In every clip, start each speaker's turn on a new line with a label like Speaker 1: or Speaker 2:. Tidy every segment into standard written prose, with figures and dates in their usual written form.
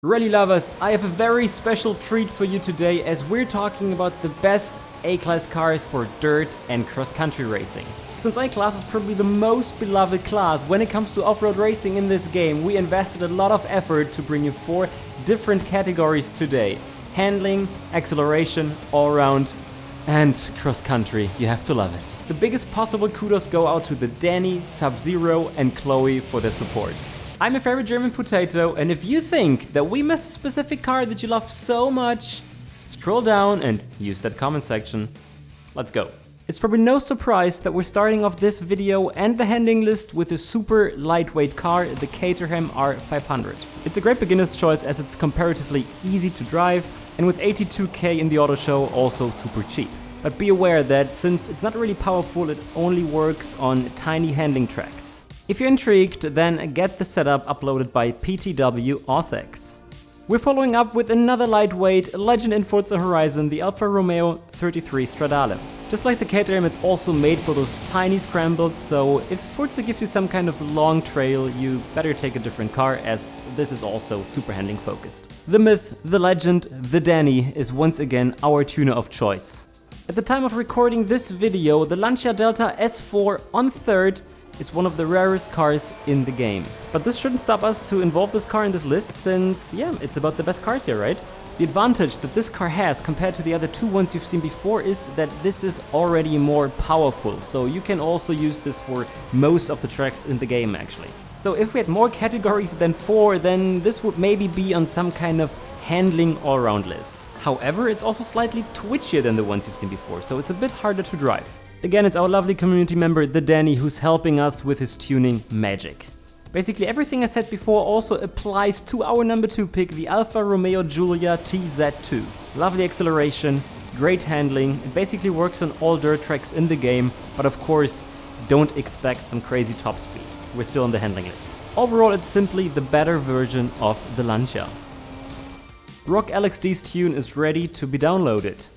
Speaker 1: Rally lovers, I have a very special treat for you today as we're talking about the best A-Class cars for dirt and cross-country racing. Since A-Class is probably the most beloved class when it comes to off-road racing in this game, we invested a lot of effort to bring you 4 different categories today. Handling, acceleration, all-round, and cross-country. You have to love it. The biggest possible kudos go out to the Danny, Sub-Zero and Chloe for their support. I'm your favorite German potato, and if you think that we missed a specific car that you love so much, scroll down and use that comment section. Let's go. It's probably no surprise that we're starting off this video and the handling list with a super lightweight car, the Caterham R500. It's a great beginner's choice as it's comparatively easy to drive, and with 82k in the auto show, also super cheap. But be aware that since it's not really powerful, it only works on tiny handling tracks. If you're intrigued, then get the setup uploaded by PTW AuSex. We're following up with another lightweight legend in Forza Horizon, the Alfa Romeo 33 Stradale. Just like the Caterham, it's also made for those tiny scrambles, so if Forza gives you some kind of long trail, you better take a different car, as this is also super handling focused. The myth, the legend, the Danny is once again our tuner of choice. At the time of recording this video, the Lancia Delta S4 on third is one of the rarest cars in the game. But this shouldn't stop us to involve this car in this list, since, yeah, it's about the best cars here, right? The advantage that this car has compared to the other two ones you've seen before is that this is already more powerful, so you can also use this for most of the tracks in the game, actually. So if we had more categories than 4, then this would maybe be on some kind of handling all-round list. However, it's also slightly twitchier than the ones you've seen before, so it's a bit harder to drive. Again, it's our lovely community member, the Danny, who's helping us with his tuning magic. Basically everything I said before also applies to our number 2 pick, the Alfa Romeo Giulia TZ2. Lovely acceleration, great handling, it basically works on all dirt tracks in the game, but of course, don't expect some crazy top speeds. We're still on the handling list. Overall, it's simply the better version of the Lancia. Rock LXD's tune is ready to be downloaded.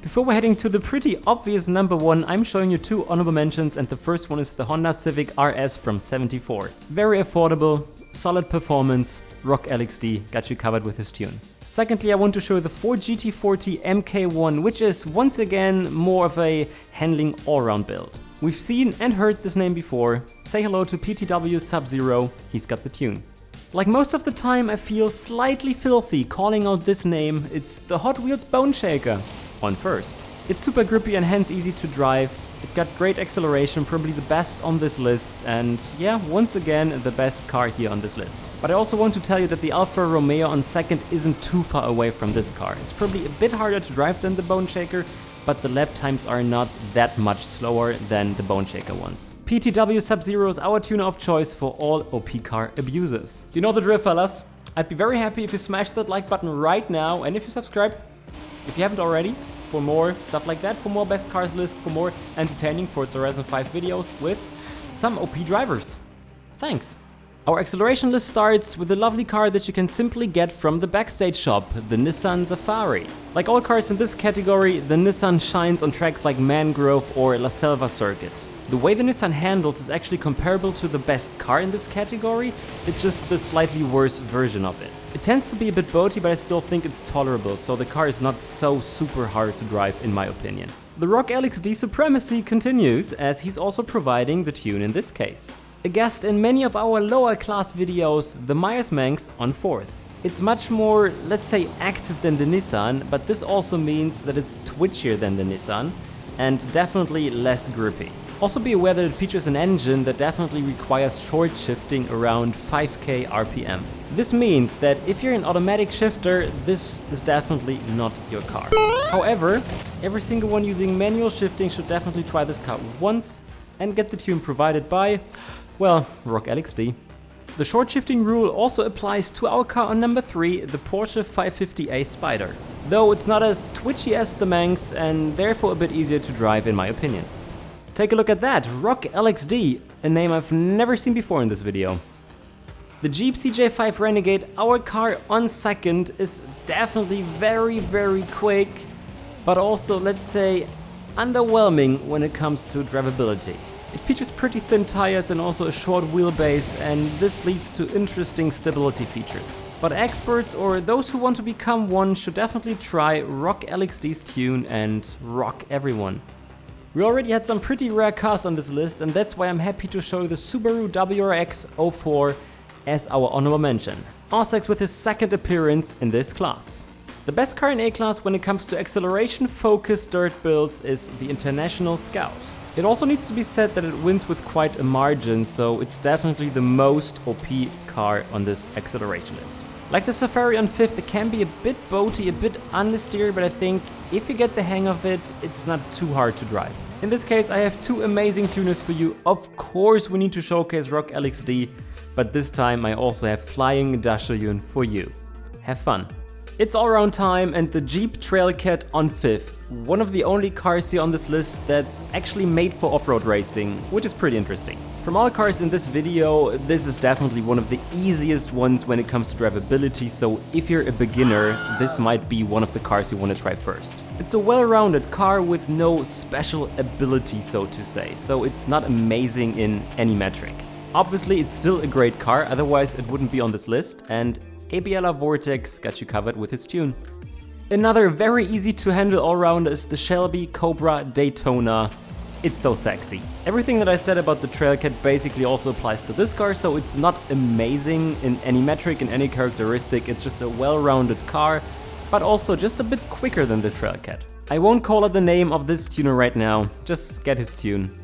Speaker 1: Before we're heading to the pretty obvious number 1, I'm showing you 2 honorable mentions, and the first one is the Honda Civic RS from '74. Very affordable, solid performance, Rock LXD got you covered with his tune. Secondly, I want to show you the Ford GT40 MK1, which is once again more of a handling all-round build. We've seen and heard this name before. Say hello to PTW Sub-Zero, he's got the tune. Like most of the time, I feel slightly filthy calling out this name. It's the Hot Wheels Bone Shaker. On first. It's super grippy and hence easy to drive. It got great acceleration, probably the best on this list, and yeah, once again the best car here on this list. But I also want to tell you that the Alfa Romeo on second isn't too far away from this car. It's probably a bit harder to drive than the Bone Shaker, but the lap times are not that much slower than the Bone Shaker ones. PTW Sub-Zero is our tuner of choice for all OP car abusers. You know the drill, fellas. I'd be very happy if you smash that like button right now, and if you subscribe, if you haven't already, for more stuff like that, for more best cars list, for more entertaining Forza Horizon 5 videos with some OP drivers. Thanks. Our acceleration list starts with a lovely car that you can simply get from the backstage shop, the Nissan Safari. Like all cars in this category, the Nissan shines on tracks like Mangrove or La Selva Circuit. The way the Nissan handles is actually comparable to the best car in this category, it's just the slightly worse version of it. It tends to be a bit boaty, but I still think it's tolerable, so the car is not so super hard to drive in my opinion. The Rock LXD supremacy continues, as he's also providing the tune in this case. A guest in many of our lower class videos, the Myers-Manx on fourth. It's much more, let's say, active than the Nissan, but this also means that it's twitchier than the Nissan, and definitely less grippy. Also be aware that it features an engine that definitely requires short shifting around 5k RPM. This means that if you're an automatic shifter, this is definitely not your car. However, every single one using manual shifting should definitely try this car once and get the tune provided by, well, Rock LXD. The short shifting rule also applies to our car on number 3, the Porsche 550A Spider. Though it's not as twitchy as the Manx and therefore a bit easier to drive in my opinion. Take a look at that, Rock LXD, a name I've never seen before in this video. The Jeep CJ5 Renegade, our car on second, is definitely very quick, but also, let's say, underwhelming when it comes to drivability. It features pretty thin tires and also a short wheelbase, and this leads to interesting stability features. But experts or those who want to become one should definitely try Rock LXD's tune and rock everyone. We already had some pretty rare cars on this list, and that's why I'm happy to show the Subaru WRX 04 as our honorable mention. Also with his second appearance in this class. The best car in A-Class when it comes to acceleration-focused dirt builds is the International Scout. It also needs to be said that it wins with quite a margin, so it's definitely the most OP car on this acceleration list. Like the Safari on 5th, it can be a bit boaty, a bit understeer, but I think if you get the hang of it, it's not too hard to drive. In this case, I have two amazing tuners for you. Of course, we need to showcase Rock LXD, but this time I also have Flying Dachshund for you. Have fun! It's Allround time and the Jeep Trailcat on 5th, one of the only cars here on this list that's actually made for off-road racing, which is pretty interesting. From all cars in this video, this is definitely one of the easiest ones when it comes to drivability, so if you're a beginner, this might be one of the cars you want to try first. It's a well-rounded car with no special ability, so to say, so it's not amazing in any metric. Obviously, it's still a great car, otherwise it wouldn't be on this list, and XBL Vortex got you covered with its tune. Another very easy to handle all-rounder is the Shelby Cobra Daytona. It's so sexy. Everything that I said about the Trailcat basically also applies to this car, so it's not amazing in any metric, in any characteristic, it's just a well-rounded car, but also just a bit quicker than the Trailcat. I won't call out the name of this tuner right now, just get his tune.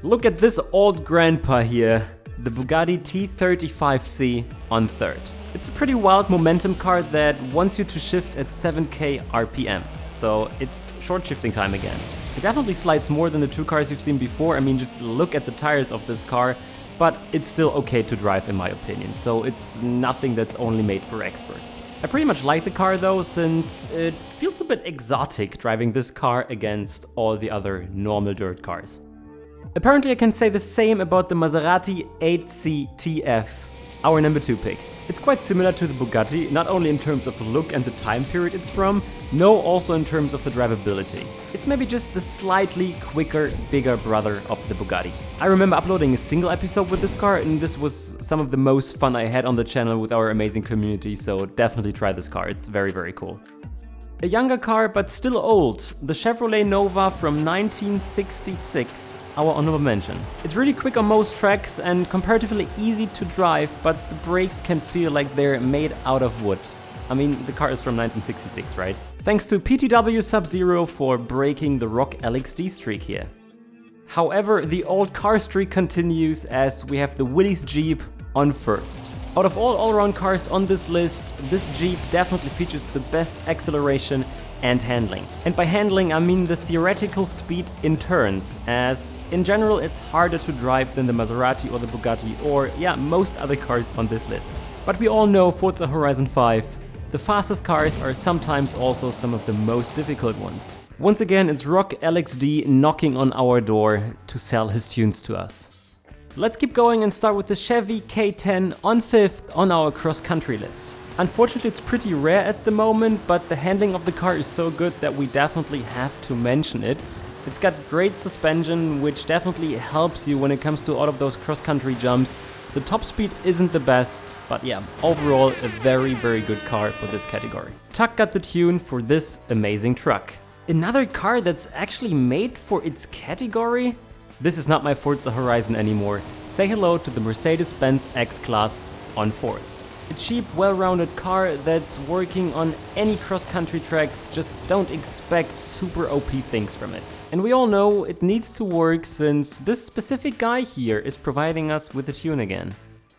Speaker 1: Look at this old grandpa here, the Bugatti T35C on 3rd. It's a pretty wild momentum car that wants you to shift at 7k RPM, so it's short shifting time again. It definitely slides more than the two cars you've seen before. I mean, just look at the tires of this car, but it's still okay to drive in my opinion, so it's nothing that's only made for experts. I pretty much like the car though, since it feels a bit exotic driving this car against all the other normal dirt cars. Apparently I can say the same about the Maserati 8C our number 2 pick. It's quite similar to the Bugatti, not only in terms of the look and the time period it's from, no, also in terms of the drivability. It's maybe just the slightly quicker, bigger brother of the Bugatti. I remember uploading a single episode with this car, and this was some of the most fun I had on the channel with our amazing community, so definitely try this car, it's very, very cool. A younger car, but still old, the Chevrolet Nova from 1966. Our honorable mention. It's really quick on most tracks and comparatively easy to drive, but the brakes can feel like they're made out of wood. I mean, the car is from 1966, right? Thanks to PTW Sub-Zero for breaking the Rock LXD streak here. However, the old car streak continues as we have the Willys Jeep on 1st. Out of all-round cars on this list, this Jeep definitely features the best acceleration and handling. And by handling, I mean the theoretical speed in turns, as in general it's harder to drive than the Maserati or the Bugatti or yeah, most other cars on this list. But we all know Forza Horizon 5, the fastest cars are sometimes also some of the most difficult ones. Once again, it's Rock LXD knocking on our door to sell his tunes to us. Let's keep going and start with the Chevy K10 on 5th on our cross-country list. Unfortunately, it's pretty rare at the moment, but the handling of the car is so good that we definitely have to mention it. It's got great suspension, which definitely helps you when it comes to all of those cross-country jumps. The top speed isn't the best, but yeah, overall a very, very good car for this category. Tuck got the tune for this amazing truck. Another car that's actually made for its category? This is not my Forza Horizon anymore. Say hello to the Mercedes-Benz X-Class on 4th. A cheap, well-rounded car that's working on any cross-country tracks, just don't expect super OP things from it. And we all know it needs to work since this specific guy here is providing us with a tune again.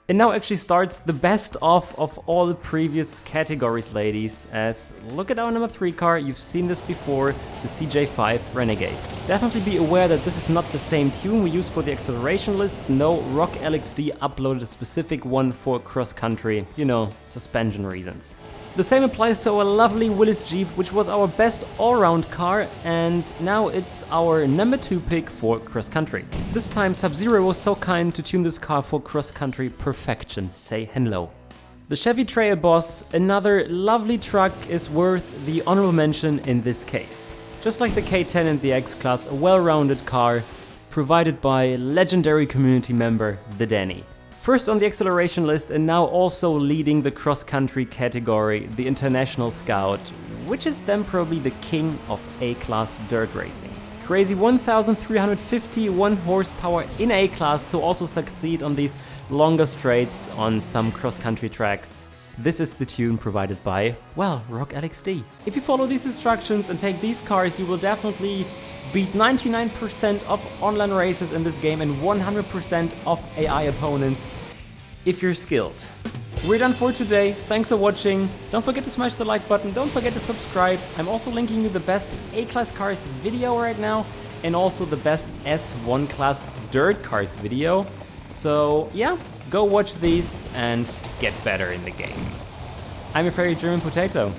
Speaker 1: And now actually starts the best of all the previous categories, ladies, as look at our number 3 car, you've seen this before, the CJ5 Renegade. Definitely be aware that this is not the same tune we use for the acceleration list, no, Rock LXD uploaded a specific one for cross-country, you know, suspension reasons. The same applies to our lovely Willys Jeep, which was our best all-round car, and now it's our number 2 pick for cross-country. This time Sub-Zero was so kind to tune this car for cross-country perfection. Say hello. The Chevy Trail Boss, another lovely truck, is worth the honorable mention in this case. Just like the K10 and the X-Class, a well-rounded car, provided by legendary community member The Danny. First on the acceleration list and now also leading the cross-country category, the International Scout, which is then probably the king of A-Class dirt racing. Crazy 1351 horsepower in A-Class to also succeed on these longer straights on some cross-country tracks. This is the tune provided by, well, Rock LXD. If you follow these instructions and take these cars, you will definitely beat 99% of online races in this game and 100% of AI opponents if you're skilled. We're done for today. Thanks for watching. Don't forget to smash the like button. Don't forget to subscribe. I'm also linking you the best A-Class cars video right now and also the best S1 class dirt cars video. So yeah, go watch these and get better in the game. I'm your fairy German potato.